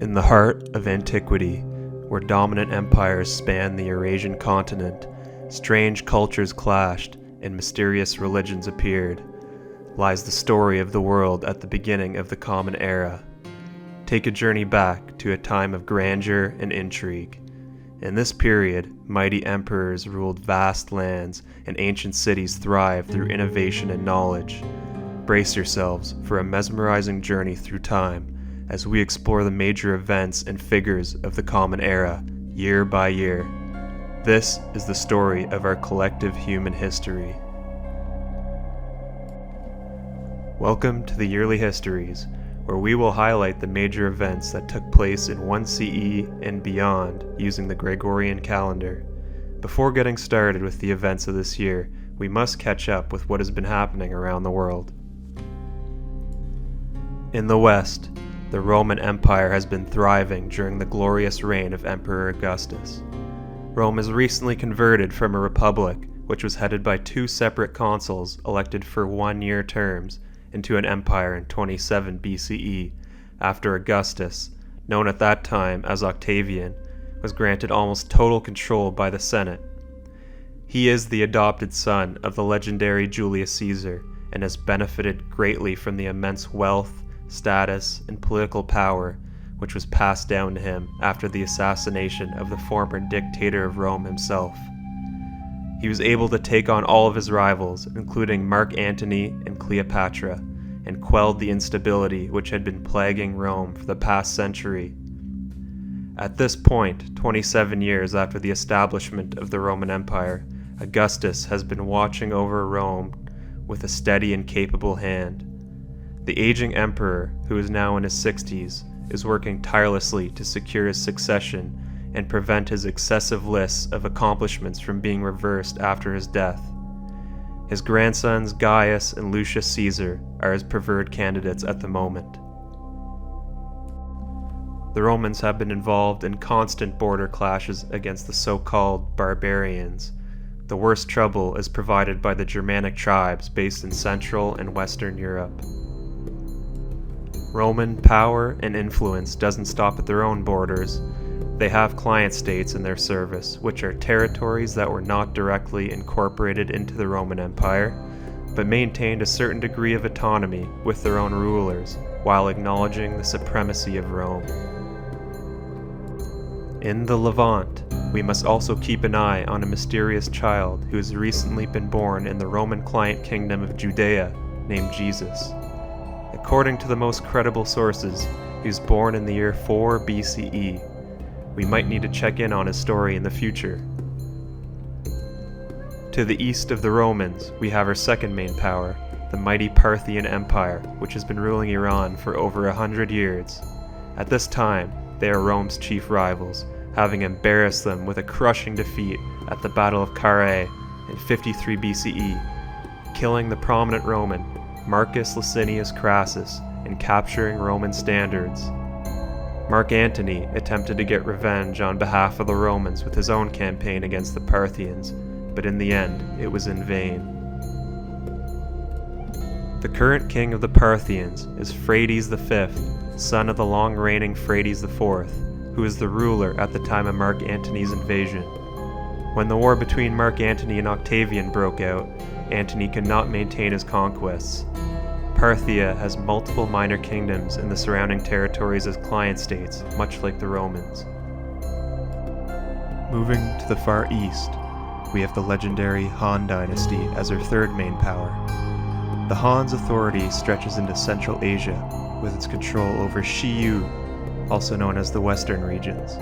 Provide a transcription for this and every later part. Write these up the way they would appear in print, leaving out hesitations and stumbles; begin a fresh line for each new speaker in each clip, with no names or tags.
In the heart of antiquity, where dominant empires spanned the Eurasian continent, strange cultures clashed and mysterious religions appeared, lies the story of the world at the beginning of the Common Era. Take a journey back to a time of grandeur and intrigue. In this period, mighty emperors ruled vast lands and ancient cities thrived through innovation and knowledge. Brace yourselves for a mesmerizing journey through time as we explore the major events and figures of the Common Era, year by year. This is the story of our collective human history. Welcome to the Yearly Histories, where we will highlight the major events that took place in 1 CE and beyond using the Gregorian calendar. Before getting started with the events of this year, we must catch up with what has been happening around the world. In the West, the Roman Empire has been thriving during the glorious reign of Emperor Augustus. Rome has recently converted from a republic, which was headed by two separate consuls elected for one-year terms, into an empire in 27 BCE, after Augustus, known at that time as Octavian, was granted almost total control by the Senate. He is the adopted son of the legendary Julius Caesar and has benefited greatly from the immense wealth, status, and political power which was passed down to him after the assassination of the former dictator of Rome himself. He was able to take on all of his rivals, including Mark Antony and Cleopatra, and quelled the instability which had been plaguing Rome for the past century. At this point, 27 years after the establishment of the Roman Empire, Augustus has been watching over Rome with a steady and capable hand. The aging emperor, who is now in his 60s, is working tirelessly to secure his succession and prevent his excessive lists of accomplishments from being reversed after his death. His grandsons Gaius and Lucius Caesar are his preferred candidates at the moment. The Romans have been involved in constant border clashes against the so-called barbarians. The worst trouble is provided by the Germanic tribes based in Central and Western Europe. Roman power and influence doesn't stop at their own borders. They have client states in their service, which are territories that were not directly incorporated into the Roman Empire, but maintained a certain degree of autonomy with their own rulers, while acknowledging the supremacy of Rome. In the Levant, we must also keep an eye on a mysterious child who has recently been born in the Roman client kingdom of Judea, named Jesus. According to the most credible sources, he was born in the year 4 BCE. We might need to check in on his story in the future. To the east of the Romans, we have our second main power, the mighty Parthian Empire, which has been ruling Iran for over 100 years. At this time, they are Rome's chief rivals, having embarrassed them with a crushing defeat at the Battle of Carrhae in 53 BCE, killing the prominent Roman Marcus Licinius Crassus and capturing Roman standards. Mark Antony attempted to get revenge on behalf of the Romans with his own campaign against the Parthians, but in the end, it was in vain. The current king of the Parthians is Phraates V, son of the long-reigning Phraates IV, who is the ruler at the time of Mark Antony's invasion. When the war between Mark Antony and Octavian broke out, Antony could not maintain his conquests. Parthia has multiple minor kingdoms in the surrounding territories as client states, much like the Romans. Moving to the far east, we have the legendary Han dynasty as their third main power. The Han's authority stretches into Central Asia, with its control over Shiyu, also known as the Western regions.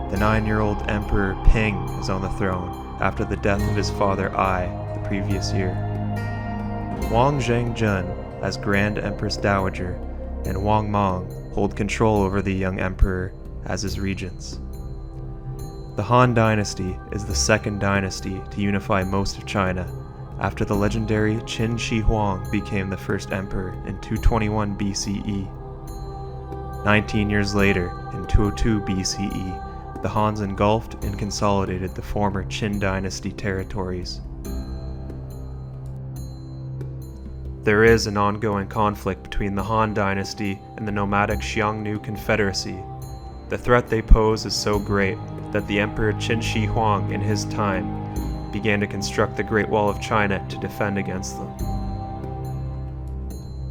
The 9-year-old Emperor Ping is on the throne after the death of his father Ai the previous year. Wang Zhengjun as Grand Empress Dowager, and Wang Mang hold control over the young emperor as his regents. The Han dynasty is the second dynasty to unify most of China, after the legendary Qin Shi Huang became the first emperor in 221 BCE. 19 years later, in 202 BCE, the Hans engulfed and consolidated the former Qin dynasty territories. There is an ongoing conflict between the Han dynasty and the nomadic Xiongnu Confederacy, The threat they pose is so great that the Emperor Qin Shi Huang in his time began to construct the Great Wall of China to defend against them.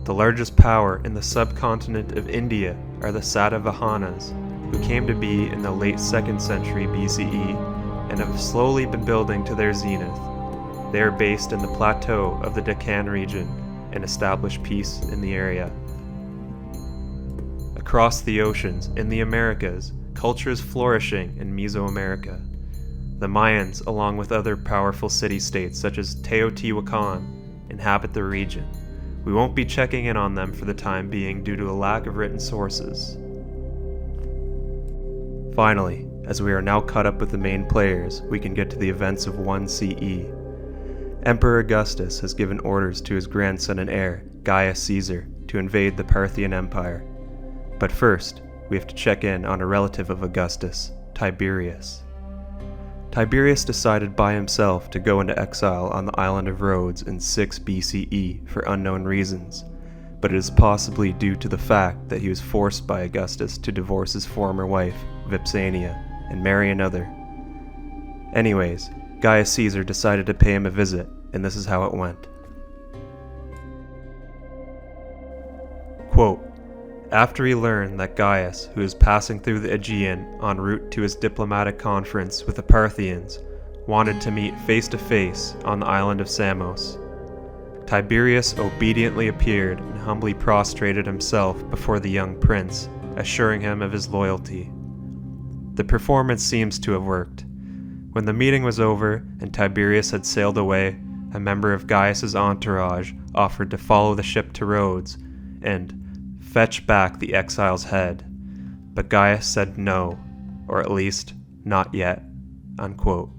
The largest power in the subcontinent of India are the Satavahanas, who came to be in the late 2nd century BCE and have slowly been building to their zenith. They are based in the plateau of the Deccan region and established peace in the area. Across the oceans, in the Americas, culture is flourishing in Mesoamerica. The Mayans, along with other powerful city-states such as Teotihuacan, inhabit the region. We won't be checking in on them for the time being due to a lack of written sources. Finally, as we are now caught up with the main players, we can get to the events of 1 CE. Emperor Augustus has given orders to his grandson and heir, Gaius Caesar, to invade the Parthian Empire. But first, we have to check in on a relative of Augustus, Tiberius. Tiberius decided by himself to go into exile on the island of Rhodes in 6 BCE for unknown reasons, but it is possibly due to the fact that he was forced by Augustus to divorce his former wife, Vipsania, and marry another. Anyways, Gaius Caesar decided to pay him a visit, and this is how it went. Quote, after he learned that Gaius, who was passing through the Aegean en route to his diplomatic conference with the Parthians, wanted to meet face to face on the island of Samos, Tiberius obediently appeared and humbly prostrated himself before the young prince, assuring him of his loyalty. The performance seems to have worked. When the meeting was over and Tiberius had sailed away, a member of Gaius's entourage offered to follow the ship to Rhodes and fetch back the exile's head, but Gaius said no, or at least, not yet, unquote.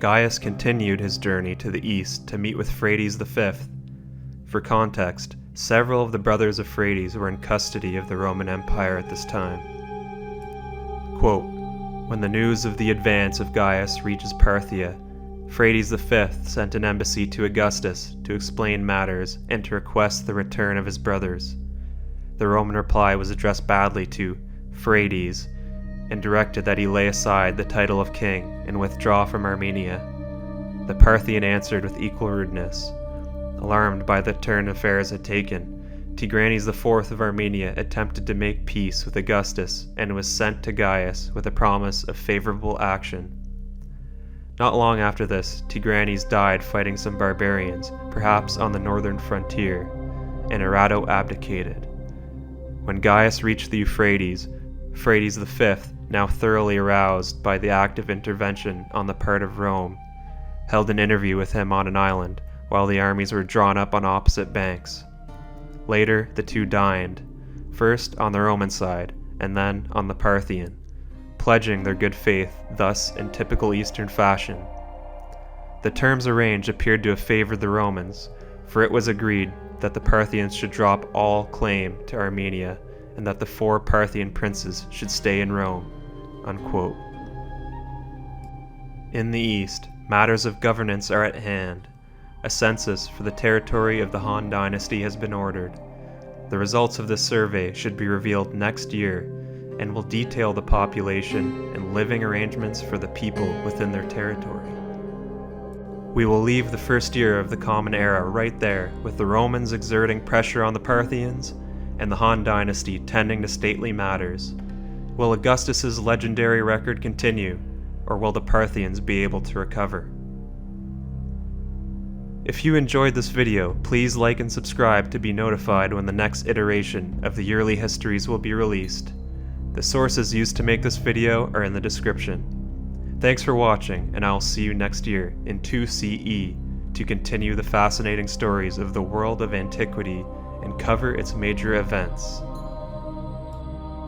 Gaius continued his journey to the east to meet with Phraates V. For context, several of the brothers of Phraates were in custody of the Roman Empire at this time. Quote, when the news of the advance of Gaius reaches Parthia, Phraates V sent an embassy to Augustus to explain matters and to request the return of his brothers. The Roman reply was addressed badly to Phraates and directed that he lay aside the title of king and withdraw from Armenia. The Parthian answered with equal rudeness. Alarmed by the turn affairs had taken, Tigranes IV of Armenia attempted to make peace with Augustus and was sent to Gaius with a promise of favorable action. Not long after this, Tigranes died fighting some barbarians, perhaps on the northern frontier, and Erato abdicated. When Gaius reached the Euphrates, Phraates V, now thoroughly aroused by the active intervention on the part of Rome, held an interview with him on an island while the armies were drawn up on opposite banks. Later, the two dined, first on the Roman side and then on the Parthian, pledging their good faith, thus in typical Eastern fashion. The terms arranged appeared to have favored the Romans, for it was agreed that the Parthians should drop all claim to Armenia and that the 4 Parthian princes should stay in Rome, unquote. In the east, matters of governance are at hand. A census for the territory of the Han dynasty has been ordered. The results of this survey should be revealed next year and will detail the population and living arrangements for the people within their territory. We will leave the first year of the Common Era right there, with the Romans exerting pressure on the Parthians and the Han dynasty tending to stately matters. Will Augustus's legendary record continue, or will the Parthians be able to recover? If you enjoyed this video, please like and subscribe to be notified when the next iteration of the yearly histories will be released. The sources used to make this video are in the description. Thanks for watching, and I will see you next year in 2 CE to continue the fascinating stories of the world of antiquity and cover its major events.